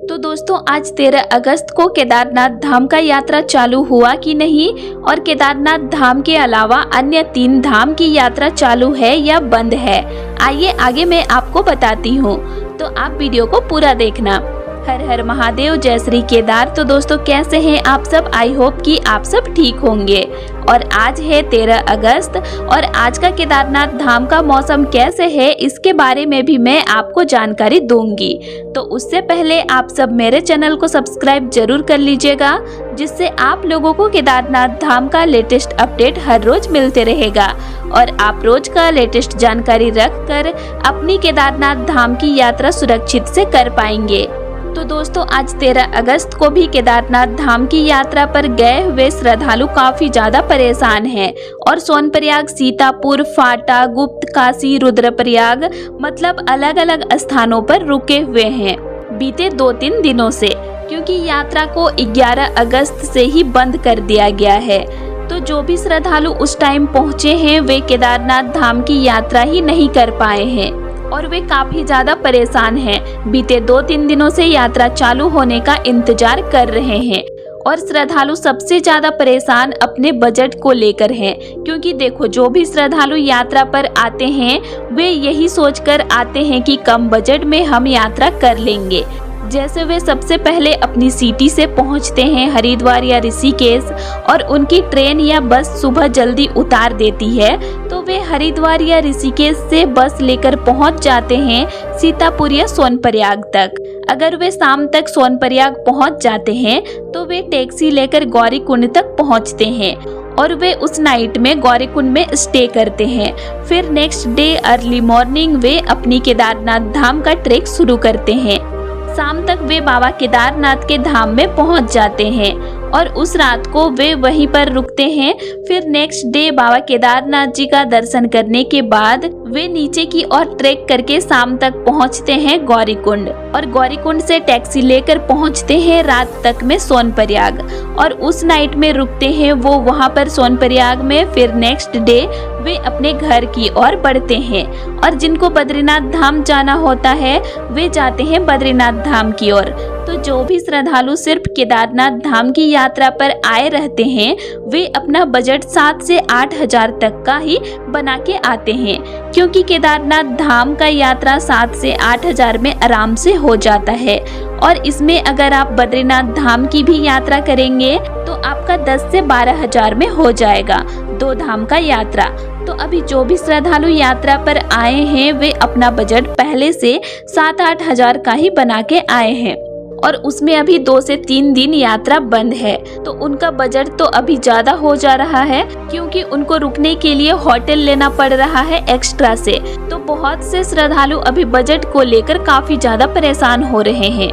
तो दोस्तों आज 13 अगस्त को केदारनाथ धाम का यात्रा चालू हुआ कि नहीं और केदारनाथ धाम के अलावा अन्य 3 धाम की यात्रा चालू है या बंद है, आइए आगे मैं आपको बताती हूँ। तो आप वीडियो को पूरा देखना। हर हर महादेव, जय श्री केदार। तो दोस्तों कैसे हैं आप सब? आई होप कि आप सब ठीक होंगे। और आज है 13 अगस्त और आज का केदारनाथ धाम का मौसम कैसे है इसके बारे में भी मैं आपको जानकारी दूंगी। तो उससे पहले आप सब मेरे चैनल को सब्सक्राइब जरूर कर लीजिएगा, जिससे आप लोगों को केदारनाथ धाम का लेटेस्ट अपडेट हर रोज मिलते रहेगा और आप रोज का लेटेस्ट जानकारी रखकर अपनी केदारनाथ धाम की यात्रा सुरक्षित से कर पाएंगे। तो दोस्तों आज 13 अगस्त को भी केदारनाथ धाम की यात्रा पर गए हुए श्रद्धालु काफी ज्यादा परेशान हैं और सोनप्रयाग, सीतापुर, फाटा, गुप्त काशी, रुद्रप्रयाग मतलब अलग अलग स्थानों पर रुके हुए हैं बीते 2-3 दिनों से, क्योंकि यात्रा को 11 अगस्त से ही बंद कर दिया गया है। तो जो भी श्रद्धालु उस टाइम पहुँचे हैं वे केदारनाथ धाम की यात्रा ही नहीं कर पाए हैं और वे काफी ज्यादा परेशान हैं। बीते 2-3 दिनों से यात्रा चालू होने का इंतजार कर रहे हैं और श्रद्धालु सबसे ज्यादा परेशान अपने बजट को लेकर हैं, क्योंकि देखो जो भी श्रद्धालु यात्रा पर आते हैं वे यही सोचकर आते हैं कि कम बजट में हम यात्रा कर लेंगे। जैसे वे सबसे पहले अपनी सिटी से पहुंचते हैं हरिद्वार या ऋषिकेश और उनकी ट्रेन या बस सुबह जल्दी उतार देती है, तो वे हरिद्वार या ऋषिकेश से बस लेकर पहुंच जाते हैं सीतापुर या सोनप्रयाग तक। अगर वे शाम तक सोनप्रयाग पहुंच जाते हैं तो वे टैक्सी लेकर गौरीकुंड तक पहुंचते हैं और वे उस नाइट में गौरीकुंड में स्टे करते हैं। फिर नेक्स्ट डे अर्ली मॉर्निंग वे अपनी केदारनाथ धाम का ट्रैक शुरू करते हैं। शाम तक वे बाबा केदारनाथ के धाम में पहुंच जाते हैं और उस रात को वे वहीं पर रुकते हैं। फिर नेक्स्ट डे बाबा केदारनाथ जी का दर्शन करने के बाद वे नीचे की ओर ट्रैक करके शाम तक पहुंचते हैं गौरीकुंड और गौरीकुंड से टैक्सी लेकर पहुंचते हैं रात तक में सोनप्रयाग और उस नाइट में रुकते हैं वो वहां पर सोनप्रयाग में। फिर नेक्स्ट डे वे अपने घर की ओर बढ़ते हैं और जिनको बद्रीनाथ धाम जाना होता है वे जाते हैं बद्रीनाथ धाम की ओर। तो जो भी श्रद्धालु सिर्फ केदारनाथ धाम की यात्रा पर आए रहते हैं वे अपना बजट 7 से 8 हजार तक का ही बना के आते हैं, क्योंकि केदारनाथ धाम का यात्रा 7 से 8 हजार में आराम से हो जाता है। और इसमें अगर आप बद्रीनाथ धाम की भी यात्रा करेंगे तो आपका 10 से 12 हजार में हो जाएगा 2 धाम का यात्रा। तो अभी जो भी श्रद्धालु यात्रा पर आए हैं वे अपना बजट पहले से 7-8 हजार का ही बना के आए हैं और उसमें अभी 2 से 3 दिन यात्रा बंद है, तो उनका बजट तो अभी ज्यादा हो जा रहा है, क्योंकि उनको रुकने के लिए होटल लेना पड़ रहा है एक्स्ट्रा से। तो बहुत से श्रद्धालु अभी बजट को लेकर काफी ज्यादा परेशान हो रहे हैं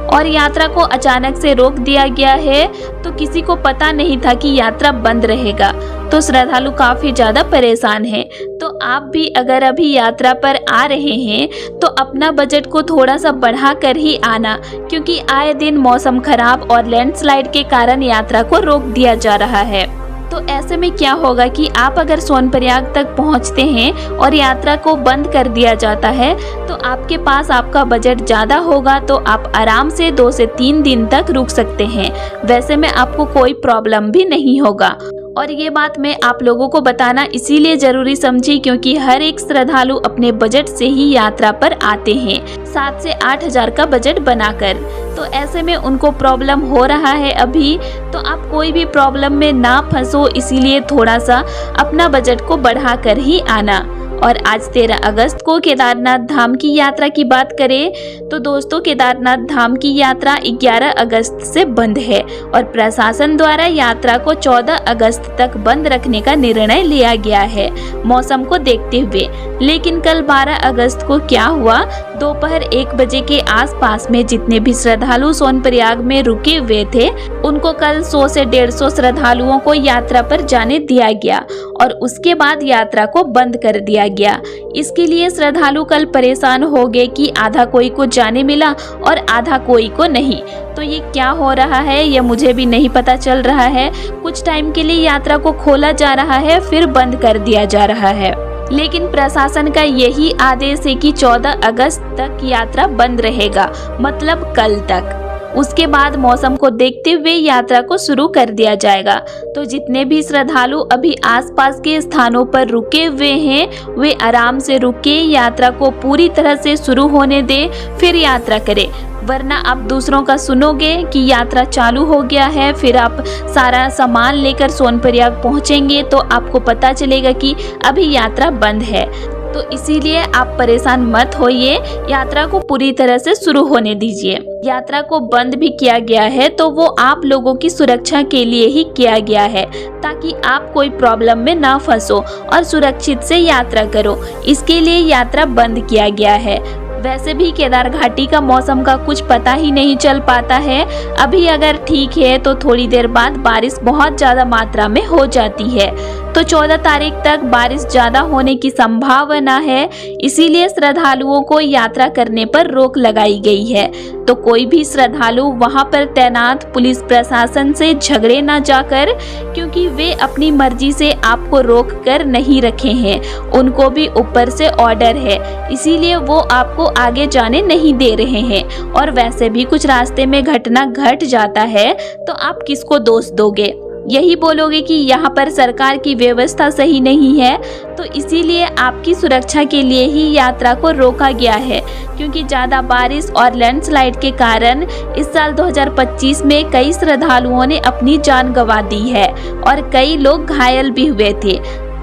और यात्रा को अचानक से रोक दिया गया है, तो किसी को पता नहीं था कि यात्रा बंद रहेगा, तो श्रद्धालु काफी ज्यादा परेशान हैं। तो आप भी अगर अभी यात्रा पर आ रहे हैं तो अपना बजट को थोड़ा सा बढ़ा कर ही आना, क्योंकि आए दिन मौसम खराब और लैंडस्लाइड के कारण यात्रा को रोक दिया जा रहा है। तो ऐसे में क्या होगा कि आप अगर सोनप्रयाग तक पहुंचते हैं और यात्रा को बंद कर दिया जाता है तो आपके पास आपका बजट ज़्यादा होगा, तो आप आराम से 2 से 3 दिन तक रुक सकते हैं। वैसे में आपको कोई प्रॉब्लम भी नहीं होगा। और ये बात मैं आप लोगों को बताना इसीलिए जरूरी समझी क्योंकि हर एक श्रद्धालु अपने बजट से ही यात्रा पर आते हैं 7 से 8 हजार का बजट बनाकर। तो ऐसे में उनको प्रॉब्लम हो रहा है अभी, तो आप कोई भी प्रॉब्लम में ना फंसो, इसीलिए थोड़ा सा अपना बजट को बढ़ा कर ही आना। और आज 13 अगस्त को केदारनाथ धाम की यात्रा की बात करें तो दोस्तों केदारनाथ धाम की यात्रा 11 अगस्त से बंद है और प्रशासन द्वारा यात्रा को 14 अगस्त तक बंद रखने का निर्णय लिया गया है मौसम को देखते हुए। लेकिन कल 12 अगस्त को क्या हुआ, दोपहर 1 बजे के आसपास में जितने भी श्रद्धालु सोनप्रयाग में रुके हुए थे उनको कल 100 से 150 श्रद्धालुओं को यात्रा पर जाने दिया गया और उसके बाद यात्रा को बंद कर दिया गया। इसके लिए श्रद्धालु कल परेशान हो गए कि आधा कोई को जाने मिला और आधा कोई को नहीं। तो ये क्या हो रहा है ये मुझे भी नहीं पता चल रहा है। कुछ टाइम के लिए यात्रा को खोला जा रहा है फिर बंद कर दिया जा रहा है। लेकिन प्रशासन का यही आदेश है कि 14 अगस्त तक यात्रा बंद रहेगा, मतलब कल तक। उसके बाद मौसम को देखते हुए यात्रा को शुरू कर दिया जाएगा। तो जितने भी श्रद्धालु अभी आसपास के स्थानों पर रुके हुए हैं वे आराम से रुके, यात्रा को पूरी तरह से शुरू होने दें, फिर यात्रा करें। वरना आप दूसरों का सुनोगे कि यात्रा चालू हो गया है, फिर आप सारा सामान लेकर सोनप्रयाग पहुंचेंगे तो आपको पता चलेगा कि अभी यात्रा बंद है। तो इसीलिए आप परेशान मत होइए, यात्रा को पूरी तरह से शुरू होने दीजिए। यात्रा को बंद भी किया गया है तो वो आप लोगों की सुरक्षा के लिए ही किया गया है, ताकि आप कोई प्रॉब्लम में ना फंसो और सुरक्षित से यात्रा करो। इसके लिए यात्रा बंद किया गया है। वैसे भी केदार घाटी का मौसम का कुछ पता ही नहीं चल पाता है। अभी अगर ठीक है तो थोड़ी देर बाद बारिश बहुत ज़्यादा मात्रा में हो जाती है। तो 14 तारीख तक बारिश ज़्यादा होने की संभावना है, इसीलिए श्रद्धालुओं को यात्रा करने पर रोक लगाई गई है। तो कोई भी श्रद्धालु वहां पर तैनात पुलिस प्रशासन से झगड़े ना जाकर, क्योंकि वे अपनी मर्जी से आपको रोक कर नहीं रखे हैं, उनको भी ऊपर से ऑर्डर है, इसीलिए वो आपको आगे जाने नहीं दे रहे हैं। और वैसे भी कुछ रास्ते में घटना घट जाता है तो आप किसको दोष दोगे? यही बोलोगे कि यहाँ पर सरकार की व्यवस्था सही नहीं है। तो इसीलिए आपकी सुरक्षा के लिए ही यात्रा को रोका गया है, क्योंकि ज़्यादा बारिश और लैंडस्लाइड के कारण इस साल 2025 में कई श्रद्धालुओं ने अपनी जान गंवा दी है और कई लोग घायल भी हुए थे।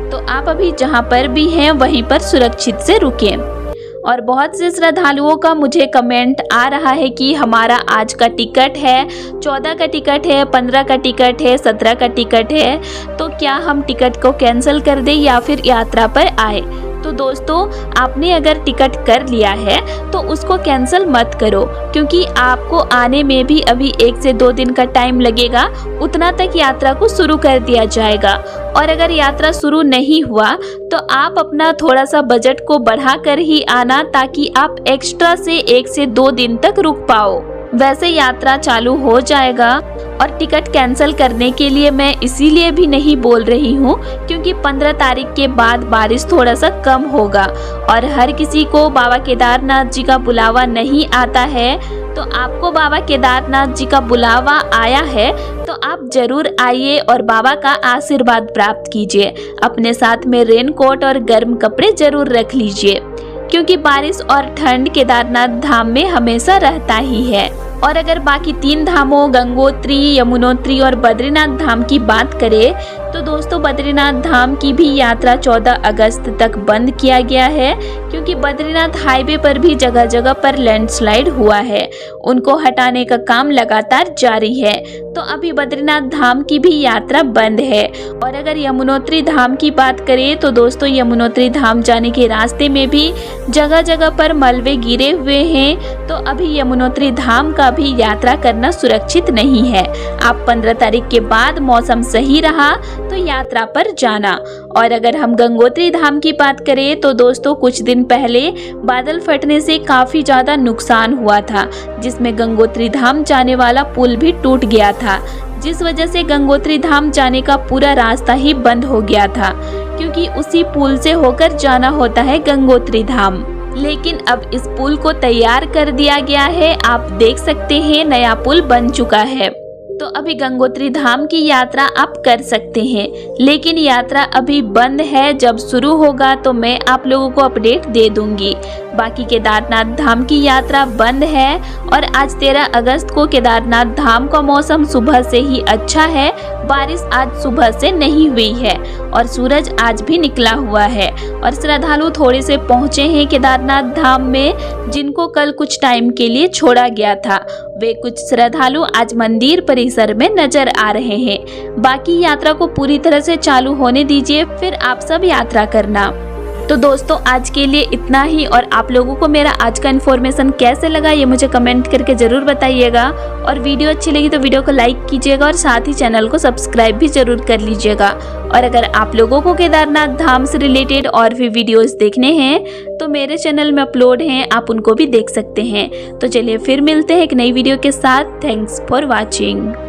तो आप अभी जहाँ पर भी हैं वहीं पर सुरक्षित से रुकें। और बहुत से श्रद्धालुओं का मुझे कमेंट आ रहा है कि हमारा आज का टिकट है, 14 का टिकट है, 15 का टिकट है, 17 का टिकट है, तो क्या हम टिकट को कैंसिल कर दें या फिर यात्रा पर आए? तो दोस्तों, आपने अगर टिकट कर लिया है तो उसको कैंसिल मत करो, क्योंकि आपको आने में भी अभी 1 से 2 दिन का टाइम लगेगा। उतना तक यात्रा को शुरू कर दिया जाएगा। और अगर यात्रा शुरू नहीं हुआ तो आप अपना थोड़ा सा बजट को बढ़ा कर ही आना, ताकि आप एक्स्ट्रा से 1 से 2 दिन तक रुक पाओ। वैसे यात्रा चालू हो जाएगा और टिकट कैंसिल करने के लिए मैं इसीलिए भी नहीं बोल रही हूँ, क्योंकि 15 तारीख के बाद बारिश थोड़ा सा कम होगा और हर किसी को बाबा केदारनाथ जी का बुलावा नहीं आता है। तो आपको बाबा केदारनाथ जी का बुलावा आया है तो आप जरूर आइए और बाबा का आशीर्वाद प्राप्त कीजिए। अपने साथ में रेनकोट और गर्म कपड़े जरूर रख लीजिए, क्योंकि बारिश और ठंड केदारनाथ धाम में हमेशा रहता ही है। और अगर बाकी 3 धामों गंगोत्री, यमुनोत्री और बद्रीनाथ धाम की बात करें तो दोस्तों, बद्रीनाथ धाम की भी यात्रा 14 अगस्त तक बंद किया गया है, क्योंकि बद्रीनाथ हाईवे पर भी जगह जगह पर लैंडस्लाइड हुआ है। उनको हटाने का काम लगातार जारी है। तो अभी बद्रीनाथ धाम की भी यात्रा बंद है। और अगर यमुनोत्री धाम की बात करें तो दोस्तों, यमुनोत्री धाम जाने के रास्ते में भी जगह जगह पर मलबे गिरे हुए हैं। तो अभी यमुनोत्री धाम का भी यात्रा करना सुरक्षित नहीं है। आप 15 तारीख के बाद मौसम सही रहा तो यात्रा पर जाना। और अगर हम गंगोत्री धाम की बात करें तो दोस्तों, कुछ दिन पहले बादल फटने से काफी ज्यादा नुकसान हुआ था, जिसमें गंगोत्री धाम जाने वाला पुल भी टूट गया था, जिस वजह से गंगोत्री धाम जाने का पूरा रास्ता ही बंद हो गया था, क्योंकि उसी पुल से होकर जाना होता है गंगोत्री धाम। लेकिन अब इस पुल को तैयार कर दिया गया है, आप देख सकते हैं नया पुल बन चुका है। तो अभी गंगोत्री धाम की यात्रा आप कर सकते हैं, लेकिन यात्रा अभी बंद है। जब शुरू होगा तो मैं आप लोगों को अपडेट दे दूंगी। बाकी केदारनाथ धाम की यात्रा बंद है। और आज 13 अगस्त को केदारनाथ धाम का मौसम सुबह से ही अच्छा है। बारिश आज सुबह से नहीं हुई है और सूरज आज भी निकला हुआ है। और श्रद्धालु थोड़े से पहुंचे हैं केदारनाथ धाम में, जिनको कल कुछ टाइम के लिए छोड़ा गया था। वे कुछ श्रद्धालु आज मंदिर परिसर में नजर आ रहे हैं। बाकी यात्रा को पूरी तरह से चालू होने दीजिए, फिर आप सब यात्रा करना। तो दोस्तों, आज के लिए इतना ही। और आप लोगों को मेरा आज का इन्फॉर्मेशन कैसे लगा ये मुझे कमेंट करके ज़रूर बताइएगा। और वीडियो अच्छी लगी तो वीडियो को लाइक कीजिएगा और साथ ही चैनल को सब्सक्राइब भी जरूर कर लीजिएगा। और अगर आप लोगों को केदारनाथ धाम से रिलेटेड और भी वीडियोस देखने हैं तो मेरे चैनल में अपलोड हैं, आप उनको भी देख सकते हैं। तो चलिए फिर मिलते हैं एक नई वीडियो के साथ। Thanks for watching.